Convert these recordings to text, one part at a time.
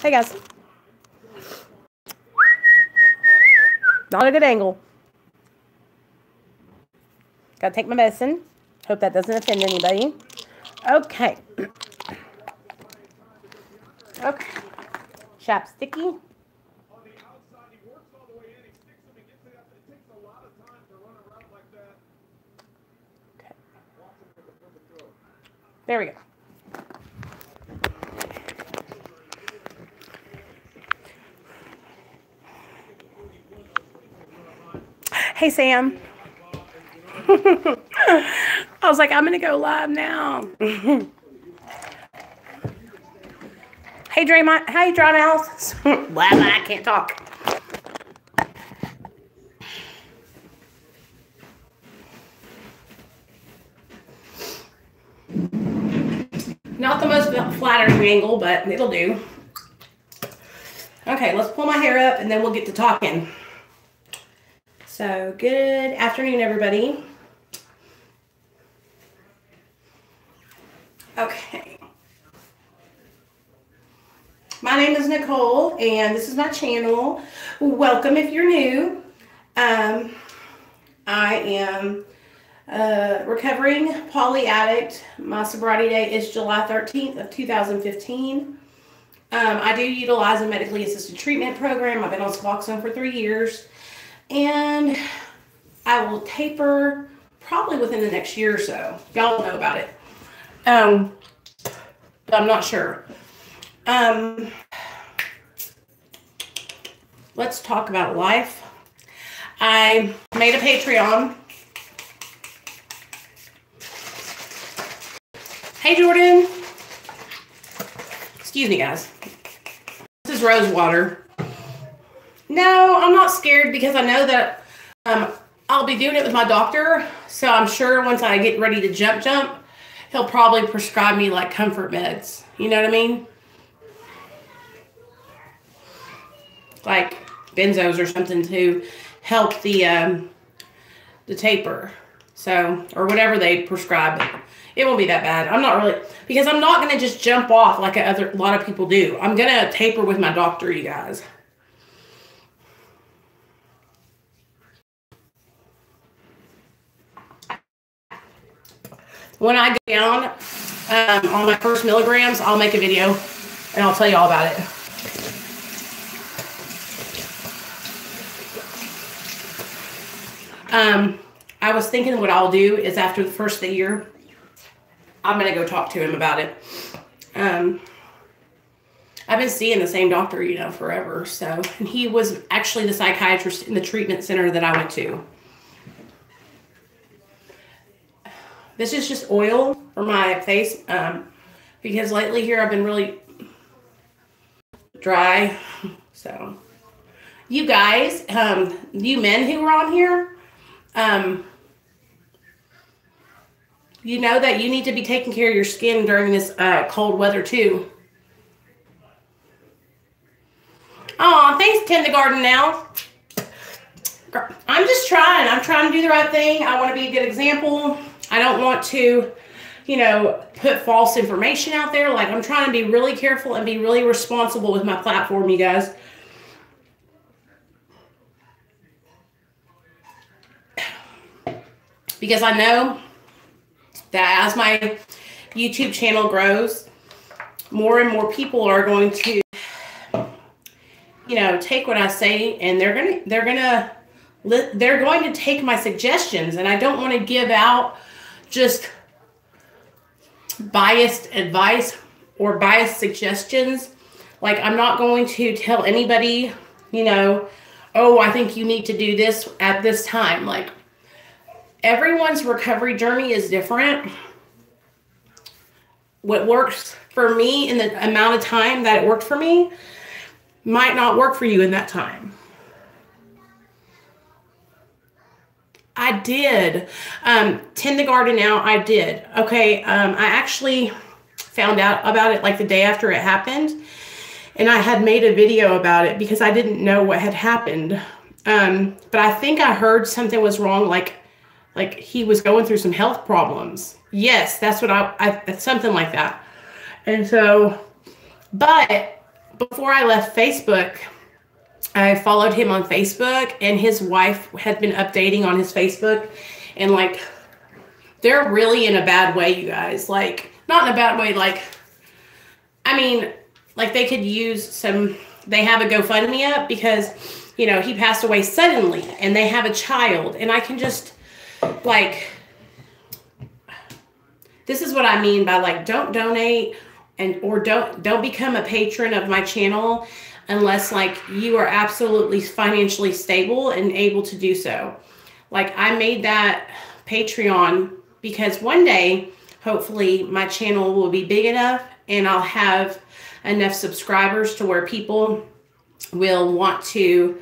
Hey guys. Not a good angle. Gotta take my medicine. Hope that doesn't offend anybody. Okay. Okay. Chapsticky. Okay. There we go. Hey, Sam. I was like, I'm going to go live now. Hey, Draymond. Hey, Dry Mouse. Blah, blah, I can't talk. Not the most flattering angle, but it'll do. Okay, let's pull my hair up and then we'll get to talking. So, good afternoon, everybody. Okay. My name is Nicole, and this is my channel. Welcome if you're new. I am a recovering poly addict. My sobriety date is July 13th of 2015. I do utilize a medically assisted treatment program. I've been on Suboxone for 3 years. And I will taper probably within the next year or so. Y'all know about it. But I'm not sure. Let's talk about life. I made a Patreon. Hey, Jordan. Excuse me, guys. This is rose water. No, I'm not scared because I know that I'll be doing it with my doctor. So I'm sure once I get ready to jump, he'll probably prescribe me like comfort meds. You know what I mean? Like benzos or something to help the taper. So, or whatever they prescribe. It won't be that bad. I'm not really, because I'm not going to just jump off like a lot of people do. I'm going to taper with my doctor, you guys. When I go down on my first milligrams, I'll make a video and I'll tell you all about it. I was thinking what I'll do is after the first of the year, I'm going to go talk to him about it. I've been seeing the same doctor, you know, forever. So, and he was actually the psychiatrist in the treatment center that I went to. This is just oil for my face because lately here I've been really dry. So, you guys, you men who are on here, you know that you need to be taking care of your skin during this cold weather too. Oh, thanks, kindergarten now. I'm just trying. I'm trying to do the right thing. I want to be a good example. I don't want to, you know, put false information out there. Like, I'm trying to be really careful and be really responsible with my platform, you guys. Because I know that as my YouTube channel grows, more and more people are going to, you know, take what I say and they're going to take my suggestions, and I don't want to give out just biased advice or biased suggestions. Like, I'm not going to tell anybody, you know, oh, I think you need to do this at this time. Like, everyone's recovery journey is different. What works for me in the amount of time that it worked for me might not work for you in that time. I did. Tend the garden out, I did. Okay, I actually found out about it like the day after it happened. And I had made a video about it because I didn't know what had happened. But I think I heard something was wrong, like he was going through some health problems. Yes, that's what something like that. And so, but before I left Facebook, I followed him on Facebook, and his wife had been updating on his Facebook, and like, they're really in a bad way, you guys. Like, not in a bad way, like, I mean, like they could use some, they have a GoFundMe up because, you know, he passed away suddenly and they have a child, and I can just, like, this is what I mean by, like, don't donate or don't become a patron of my channel unless, like, you are absolutely financially stable and able to do so. Like, I made that Patreon because one day, hopefully, my channel will be big enough and I'll have enough subscribers to where people will want to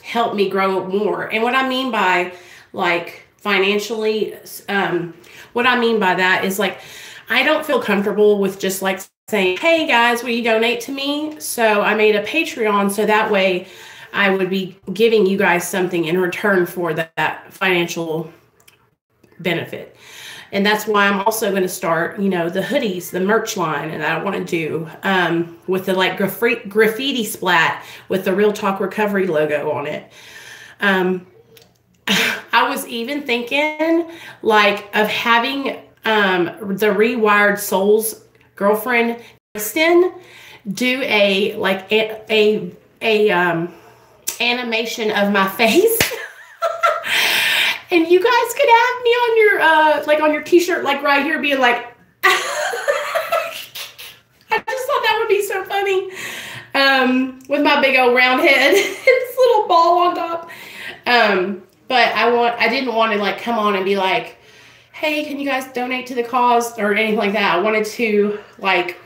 help me grow more. And what I mean by, like, financially, what I mean by that is, like, I don't feel comfortable with just like saying, hey guys, will you donate to me? So I made a Patreon so that way I would be giving you guys something in return for that financial benefit. And that's why I'm also going to start, you know, the hoodies, the merch line, and I want to do with the, like, graffiti splat with the Real Talk Recovery logo on it. I was even thinking, like, of having the Rewired Souls girlfriend Kristen do a animation of my face. And you guys could have me on your like on your t-shirt, like right here, being like I just thought that would be so funny. With my big old round head and this little ball on top. But I didn't want to, like, come on and be like, hey, can you guys donate to the cause or anything like that. I wanted to, like,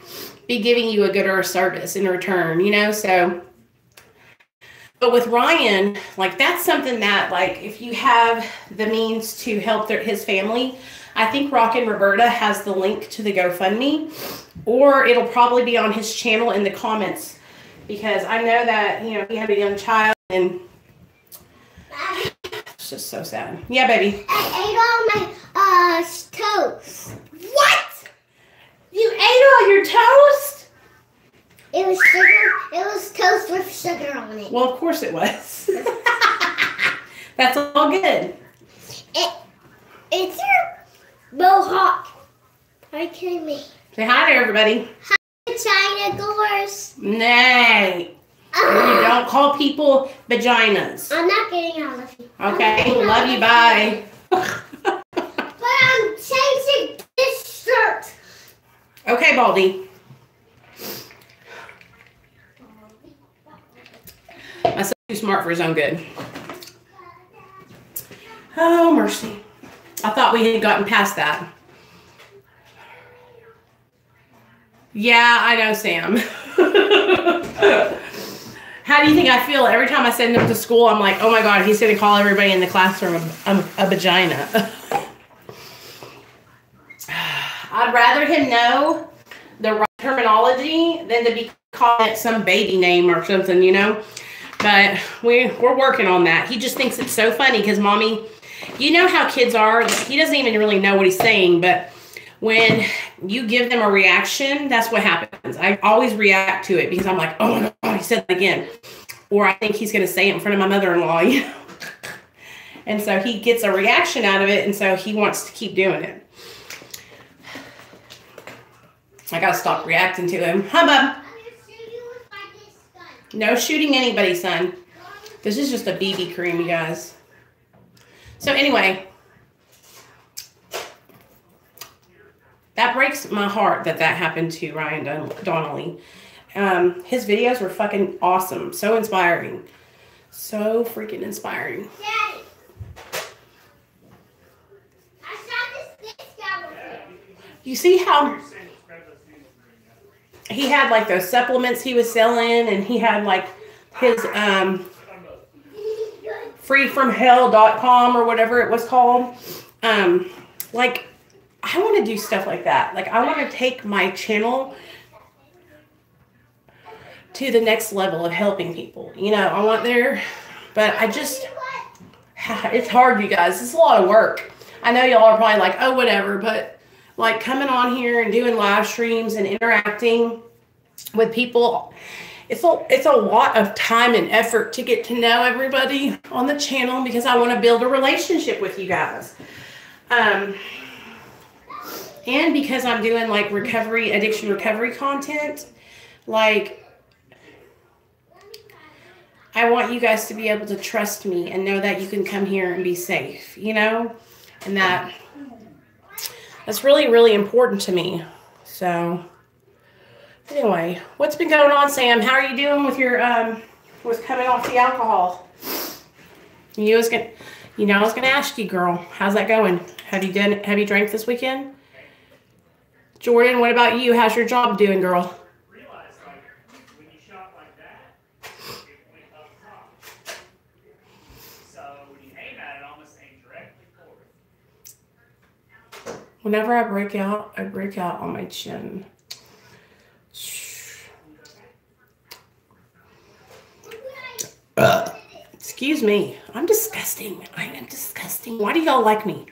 be giving you a good or a service in return, you know? So, but with Ryan, like, that's something that, like, if you have the means to help his family, I think Rockin' Roberta has the link to the GoFundMe, or it'll probably be on his channel in the comments, because I know that, you know, he had a young child, and it's just so sad. Yeah, baby. I ate all my toast. What? You ate all your toast? It was sugar. It was toast with sugar on it. Well, of course it was. That's all good. It's your mohawk. Hi, Kimmy. Say hi to everybody. Hi, China Doors. Nay. You don't call people vaginas. I'm not getting all of you. Okay, love you, bye. But I'm changing this shirt. Okay, Baldy. My son's too smart for his own good. Oh, mercy. I thought we had gotten past that. Yeah, I know, Sam. How do you think I feel every time I send him to school? I'm like, oh my God, he's going to call everybody in the classroom a vagina. I'd rather him know the right terminology than to be calling it some baby name or something, you know? But we're working on that. He just thinks it's so funny because Mommy, you know how kids are. He doesn't even really know what he's saying, but when you give them a reaction, that's what happens. I always react to it because I'm like, oh my God, he said that again. Or I think he's going to say it in front of my mother-in-law, you know? And so he gets a reaction out of it, and so he wants to keep doing it. I got to stop reacting to him. Huh, bub? No shooting anybody, son. This is just a BB cream, you guys. So anyway, that breaks my heart that happened to Ryan Donnelly. His videos were fucking awesome. So inspiring. So freaking inspiring. Daddy, I shot this stick down with you. You see how he had, like, those supplements he was selling, and he had, like, his freefromhell.com or whatever it was called. Like, I want to do stuff like that. Like, I want to take my channel to the next level of helping people. You know, I want there, but I just, it's hard, you guys. It's a lot of work. I know y'all are probably like, oh, whatever, but like coming on here and doing live streams and interacting with people. It's a lot of time and effort to get to know everybody on the channel because I want to build a relationship with you guys. And because I'm doing like addiction recovery content, like I want you guys to be able to trust me and know that you can come here and be safe, you know, and that's really, really important to me. So anyway, what's been going on, Sam? How are you doing with your, with coming off the alcohol? I was gonna ask you, girl, how's that going? Have you drank this weekend? Jordan, what about you? How's your job doing, girl? Whenever I break out on my chin. Excuse me. I'm disgusting. I am disgusting. Why do y'all like me?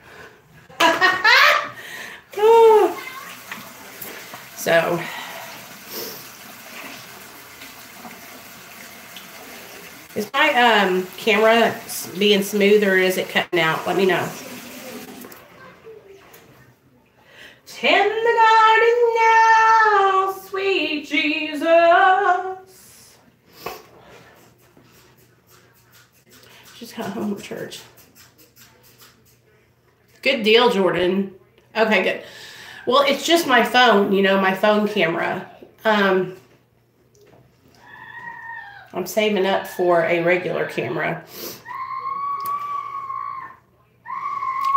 So, is my camera being smooth or is it cutting out? Let me know. Tend the garden now, sweet Jesus. Just got home from church. Good deal, Jordan. Okay, good. Well, it's just my phone, you know, my phone camera. I'm saving up for a regular camera.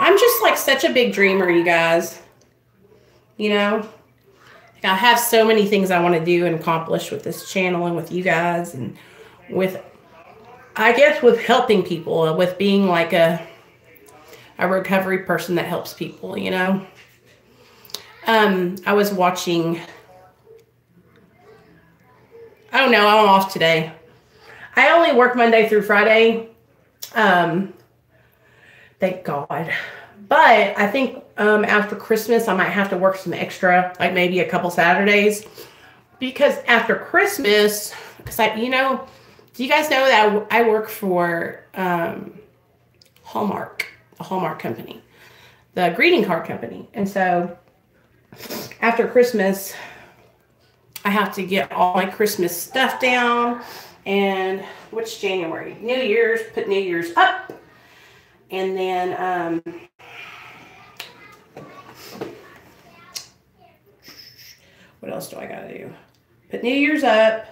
I'm just like such a big dreamer, you guys. You know, I have so many things I want to do and accomplish with this channel and with you guys and with, I guess, with helping people, with being like a recovery person that helps people, you know. I was watching, I don't know, I'm off today. I only work Monday through Friday. Thank God. But I think after Christmas, I might have to work some extra, like maybe a couple Saturdays. Because after Christmas, you know, do you guys know that I work for Hallmark, a Hallmark company, the greeting card company. And so after Christmas, I have to get all my Christmas stuff down. And what's January? New Year's, put New Year's up. And then what else do I gotta do? Put New Year's up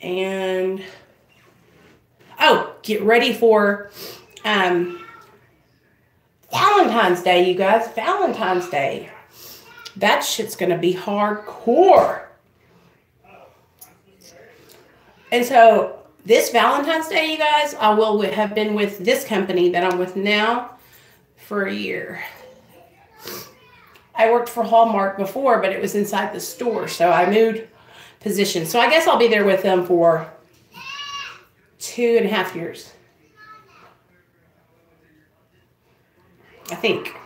and get ready for Valentine's Day, you guys. Valentine's Day. That shit's gonna be hardcore. And so this Valentine's Day, you guys, I will have been with this company that I'm with now for a year. I worked for Hallmark before, but it was inside the store, so I moved positions. So I guess I'll be there with them for 2.5 years. I think.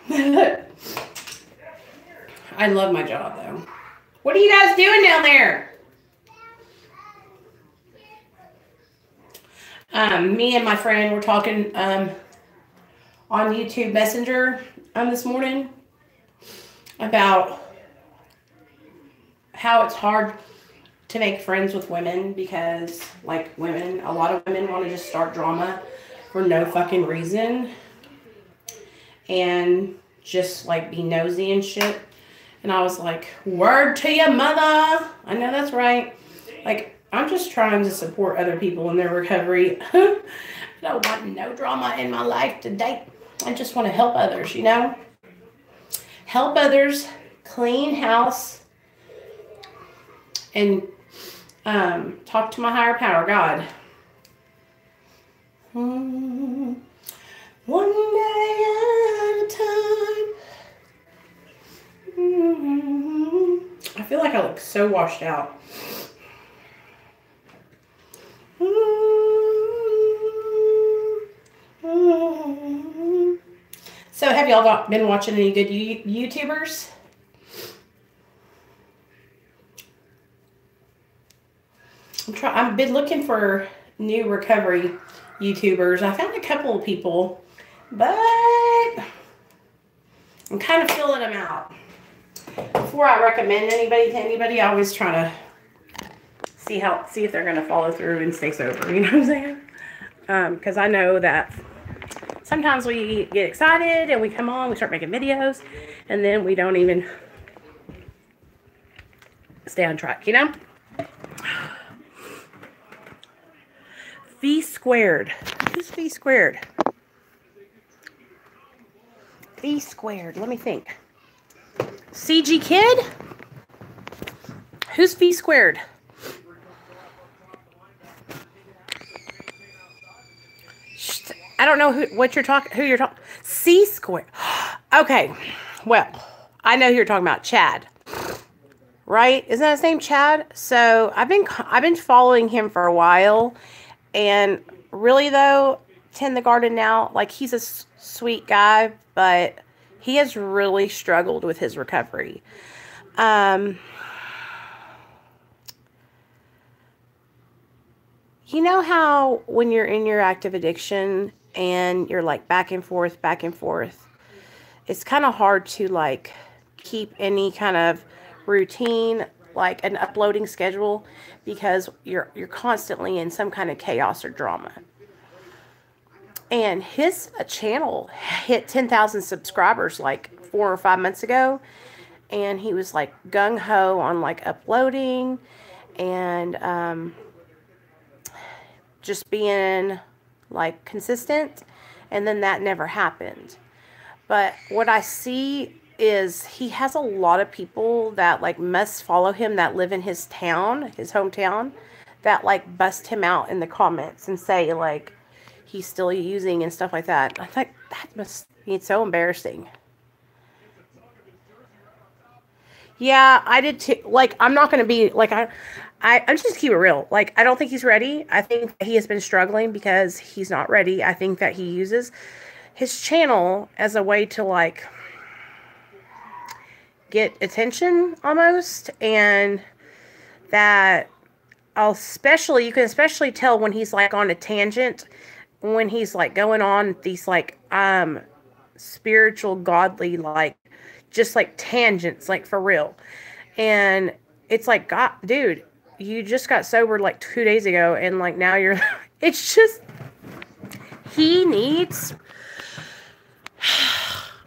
I love my job, though. What are you guys doing down there? Me and my friend were talking on YouTube Messenger this morning about how it's hard to make friends with women because, like, a lot of women want to just start drama for no fucking reason and just, like, be nosy and shit. And I was like, word to your mother. I know that's right. Like, I'm just trying to support other people in their recovery. I don't want no drama in my life today. I just want to help others, you know? Help others, clean house, and talk to my higher power, God. One day at a time. I feel like I look so washed out. So have y'all been watching any good YouTubers? I've been looking for new recovery YouTubers. I found a couple of people, but I'm kind of filling them out. Before I recommend anybody to anybody, I always try to see if they're going to follow through and stay sober. You know what I'm saying? Because I know that sometimes we get excited and we come on, we start making videos, and then we don't even stay on track, you know? V squared. Who's V squared? V squared. Let me think. CG Kid? Who's V squared? I don't know who you're talking. C squared. Okay. Well, I know who you're talking about. Chad. Right? Isn't that his name, Chad? So I've been following him for a while, and really though, Tend the Garden now, like, he's a sweet guy, but he has really struggled with his recovery. You know how when you're in your active addiction and you're like back and forth, it's kind of hard to like keep any kind of routine, like an uploading schedule, because you're constantly in some kind of chaos or drama. And his channel hit 10,000 subscribers like 4 or 5 months ago, and he was like gung-ho on like uploading and just being like consistent, and then that never happened. But what I see is he has a lot of people that like must follow him that live in his town, his hometown, that like bust him out in the comments and say like he's still using and stuff like that. I think that must be so embarrassing. Yeah, I did too. Like, I'm not going to be like, I'm just keep it real. Like, I don't think he's ready. I think he has been struggling because he's not ready. I think that he uses his channel as a way to like get attention almost, and that you can especially tell when he's like on a tangent, when he's like going on these like spiritual, godly, like just like tangents, like for real. And it's like, God, dude, you just got sober like 2 days ago, and like now you're it's just, he needs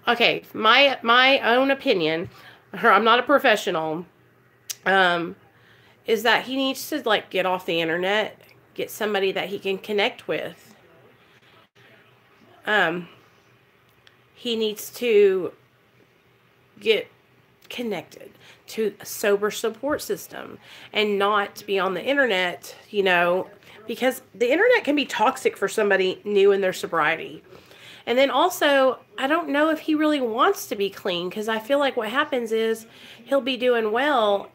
okay, my own opinion, I'm not a professional, is that he needs to like get off the internet, get somebody that he can connect with. He needs to get connected to a sober support system and not be on the internet, you know, because the internet can be toxic for somebody new in their sobriety. And then also, I don't know if he really wants to be clean, because I feel like what happens is he'll be doing well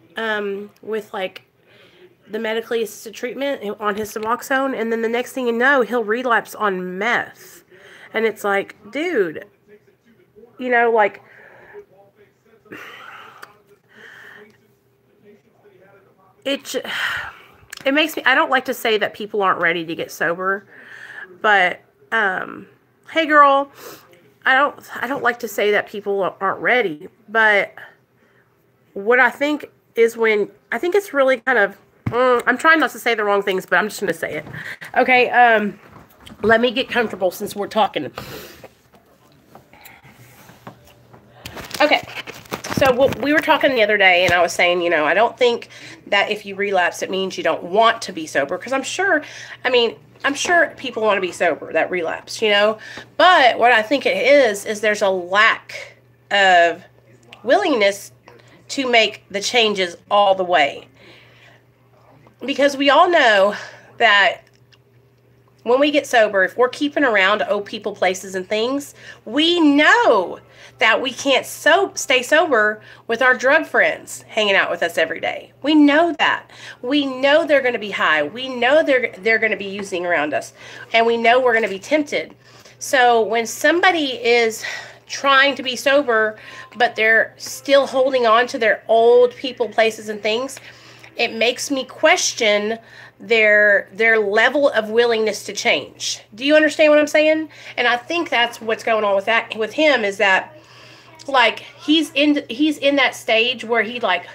with like the medically assisted treatment on his Suboxone, and then the next thing you know, he'll relapse on meth. And it's like, dude, you know, like, it makes me, I don't like to say that people aren't ready to get sober, but hey girl, I don't like to say that people aren't ready, but what I think is when, I think it's really kind of, I'm trying not to say the wrong things, but I'm just going to say it. Okay, let me get comfortable since we're talking. Okay, so we were talking the other day, and I was saying, you know, I don't think that if you relapse, it means you don't want to be sober, because I'm sure people want to be sober that relapse, you know, but what I think it is there's a lack of willingness to make the changes all the way. Because we all know that when we get sober, if we're keeping around old people, places, and things, we know that we can't stay sober with our drug friends hanging out with us every day. We know that. We know they're going to be high. We know they're going to be using around us. And we know we're going to be tempted. So when somebody is trying to be sober, but they're still holding on to their old people, places, and things, it makes me question their level of willingness to change. Do you understand what I'm saying? And I think that's what's going on with him, is that like he's in that stage where he like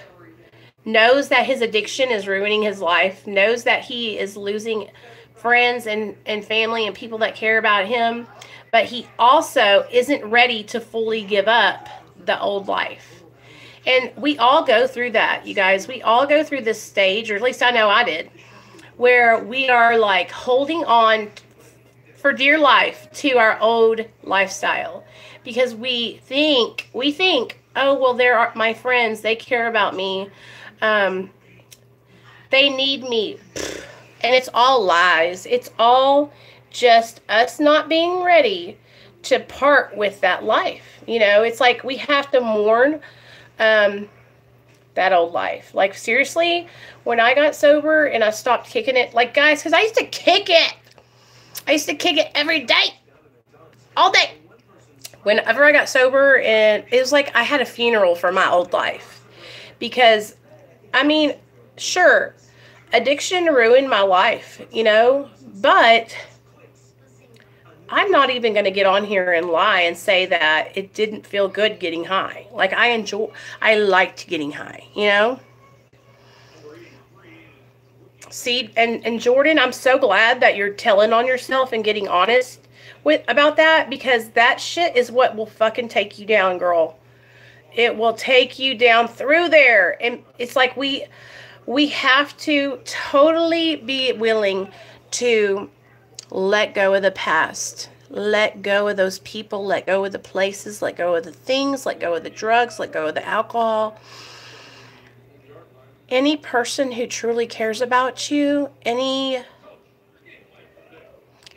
knows that his addiction is ruining his life, knows that he is losing friends and family and people that care about him, but he also isn't ready to fully give up the old life. And we all go through that, you guys. We all go through this stage, or at least I know I did, where we are like holding on for dear life to our old lifestyle because we think, oh, well, they're my friends, they care about me, they need me. And it's all lies. It's all just us not being ready to part with that life. You know, it's like we have to mourn that old life. Like, seriously, when I got sober and I stopped kicking it, like, guys, because I used to kick it. I used to kick it every day. All day. Whenever I got sober, and it was like I had a funeral for my old life. Because, I mean, sure, addiction ruined my life, you know, but I'm not even going to get on here and lie and say that it didn't feel good getting high. Like, I liked getting high, you know? See, and Jordan, I'm so glad that you're telling on yourself and getting honest about that, because that shit is what will fucking take you down, girl. It will take you down through there. And it's like we have to totally be willing to let go of the past. Let go of those people. Let go of the places. Let go of the things. Let go of the drugs. Let go of the alcohol. Any person who truly cares about you,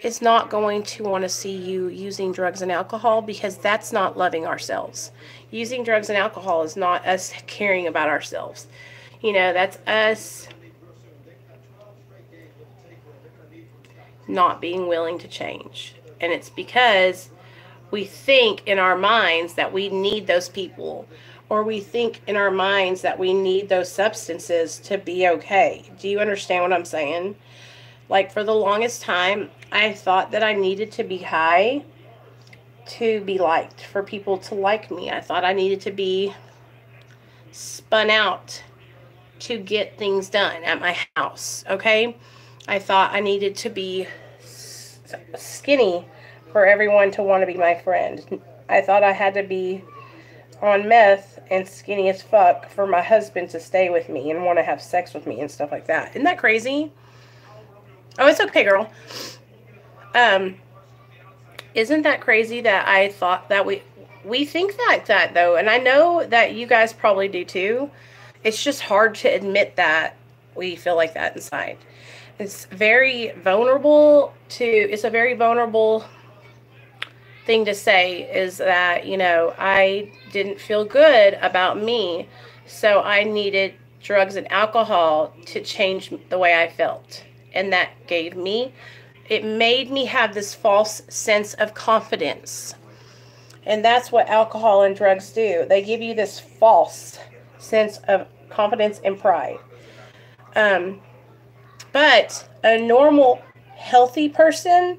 is not going to want to see you using drugs and alcohol, because that's not loving ourselves. Using drugs and alcohol is not us caring about ourselves. You know, that's us not being willing to change. And it's because we think in our minds that we need those people, or we think in our minds that we need those substances to be okay. Do you understand what I'm saying? Like, for the longest time, I thought that I needed to be high to be liked, for people to like me. I thought I needed to be spun out to get things done at my house, okay? I thought I needed to be skinny for everyone to want to be my friend. I thought I had to be on meth and skinny as fuck for my husband to stay with me and want to have sex with me and stuff like that. Isn't that crazy? Oh, it's okay, girl. Isn't that crazy that I thought that we think like that, though? And I know that you guys probably do too. It's just hard to admit that we feel like that inside. It's very vulnerable it's a very vulnerable thing to say, is that, you know, I didn't feel good about me, so I needed drugs and alcohol to change the way I felt. And that it made me have this false sense of confidence. And that's what alcohol and drugs do. They give you this false sense of confidence and pride. But a normal, healthy person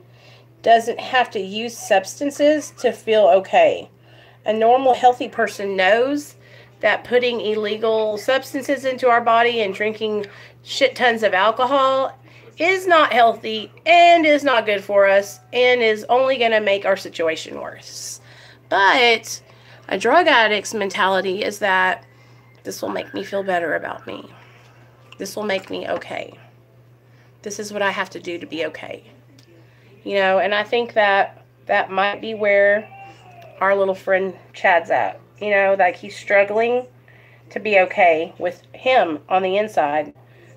doesn't have to use substances to feel okay. A normal, healthy person knows that putting illegal substances into our body and drinking shit tons of alcohol is not healthy and is not good for us and is only going to make our situation worse. But a drug addict's mentality is that this will make me feel better about me. This will make me okay. This is what I have to do to be okay. You know, and I think that that might be where our little friend Chad's at. You know, like, he's struggling to be okay with him on the inside.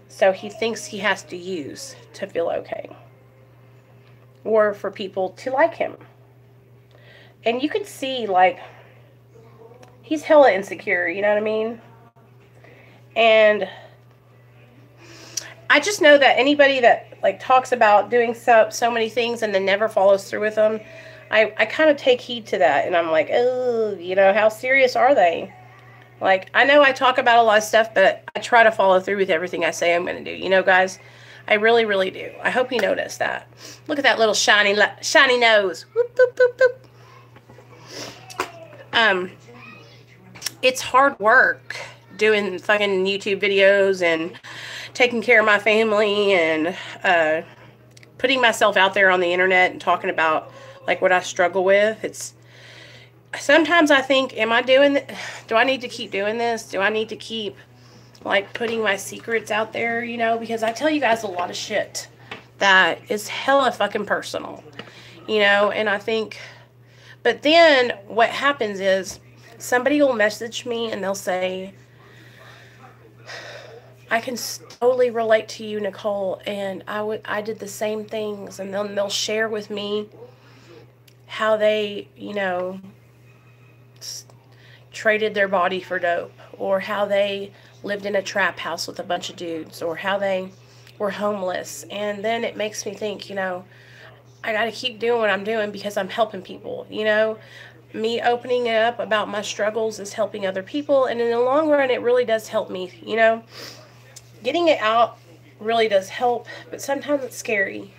So he thinks he has to use to feel okay. Or for people to like him. And you could see, like, he's hella insecure, you know what I mean? And I just know that anybody that, like, talks about doing so many things and then never follows through with them, I kind of take heed to that. And I'm like, oh, you know, how serious are they? Like, I know I talk about a lot of stuff, but I try to follow through with everything I say I'm going to do. You know, guys, I really, really do. I hope you noticed that. Look at that little shiny nose. Whoop, boop, boop, boop. It's hard work doing fucking YouTube videos and taking care of my family and putting myself out there on the internet and talking about like what I struggle with. It's sometimes I think, am I doing do I need to keep doing this? Do I need to keep like putting my secrets out there, you know, because I tell you guys a lot of shit that is hella fucking personal, you know, and I think, but then what happens is somebody will message me and they'll say, I can totally relate to you, Nicole, and I did the same things, and then they'll share with me how they, you know, traded their body for dope, or how they lived in a trap house with a bunch of dudes, or how they were homeless. And then it makes me think, you know, I got to keep doing what I'm doing because I'm helping people, you know. Me opening up about my struggles is helping other people, and in the long run it really does help me, you know. Getting it out really does help, but sometimes it's scary.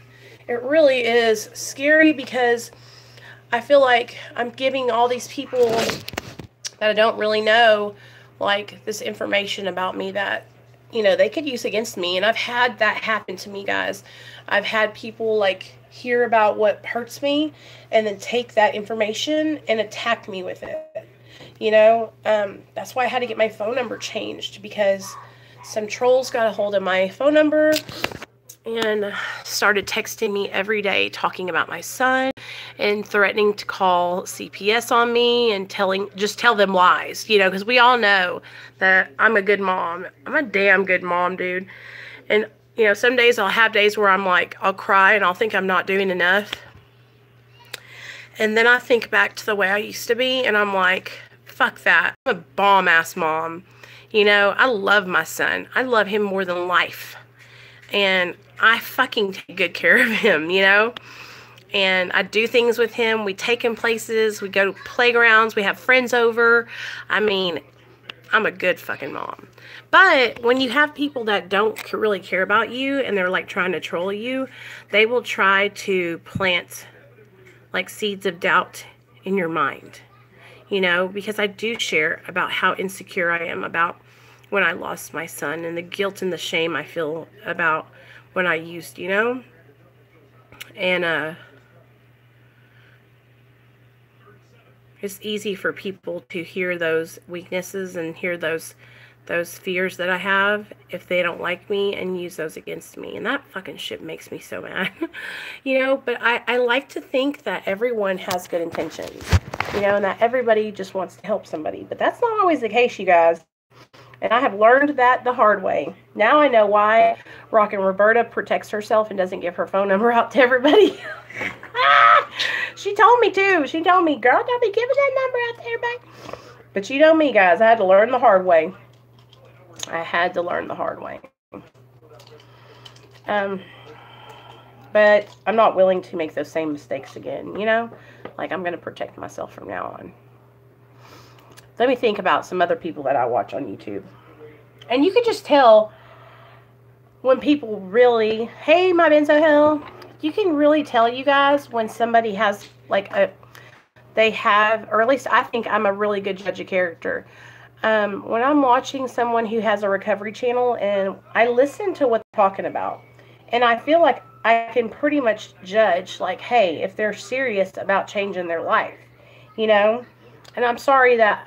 It really is scary because I feel like I'm giving all these people that I don't really know, like, this information about me that, you know, they could use against me. And I've had that happen to me, guys. I've had people, like, hear about what hurts me and then take that information and attack me with it. You know, that's why I had to get my phone number changed, because some trolls got a hold of my phone number and started texting me every day talking about my son and threatening to call CPS on me and just tell them lies, you know, because we all know that I'm a good mom. I'm a damn good mom, dude. And, you know, some days I'll have days where I'm like, I'll cry and I'll think I'm not doing enough. And then I think back to the way I used to be and I'm like, fuck that. I'm a bomb-ass mom. You know, I love my son. I love him more than life. And I fucking take good care of him, you know. And I do things with him. We take him places. We go to playgrounds. We have friends over. I mean, I'm a good fucking mom. But when you have people that don't really care about you and they're like trying to troll you, they will try to plant like seeds of doubt in your mind. You know, because I do share about how insecure I am about when I lost my son and the guilt and the shame I feel about when I used, you know. And it's easy for people to hear those weaknesses and hear those fears that I have if they don't like me and use those against me. And that fucking shit makes me so mad. You know, but I like to think that everyone has good intentions. You know, and that everybody just wants to help somebody. But that's not always the case, you guys. And I have learned that the hard way. Now I know why Rockin' Roberta protects herself and doesn't give her phone number out to everybody. She told me to. She told me, girl, don't be giving that number out to everybody. But you know me, guys. I had to learn the hard way. I had to learn the hard way. But I'm not willing to make those same mistakes again, you know? Like, I'm going to protect myself from now on. Let me think about some other people that I watch on YouTube. And you can just tell when people really, hey, my Benzo Hill, you can really tell, you guys, when somebody has, like, they have, or at least I think I'm a really good judge of character. When I'm watching someone who has a recovery channel and I listen to what they're talking about, and I feel like I can pretty much judge, like, hey, if they're serious about changing their life, you know? And I'm sorry that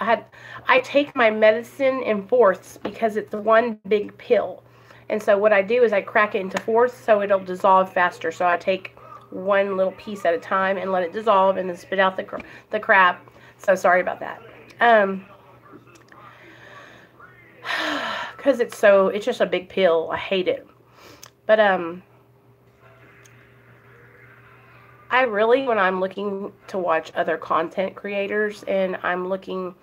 I take my medicine in fourths because it's one big pill. And so what I do is I crack it into fourths so it'll dissolve faster. So I take one little piece at a time and let it dissolve and then spit out the crap. So sorry about that. Because it's just a big pill. I hate it. But I really, when I'm looking to watch other content creators and I'm looking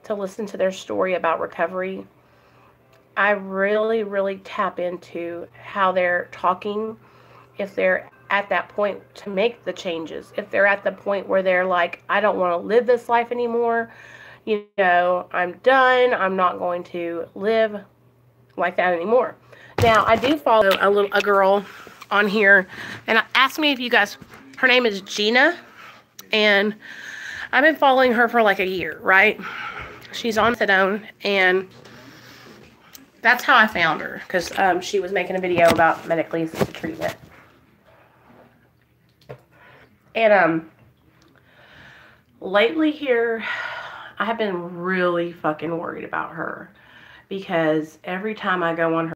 to listen to their story about recovery, I really, really tap into how they're talking, if they're at that point to make the changes, if they're at the point where they're like, I don't want to live this life anymore, you know, I'm done. I'm not going to live like that anymore. Now, I do follow a girl on here, and asked me if you guys, her name is Gina, and I've been following her for like a year, right? She's on methadone, and that's how I found her, because she was making a video about medically assisted treatment. And lately here, I have been really fucking worried about her, because every time I go on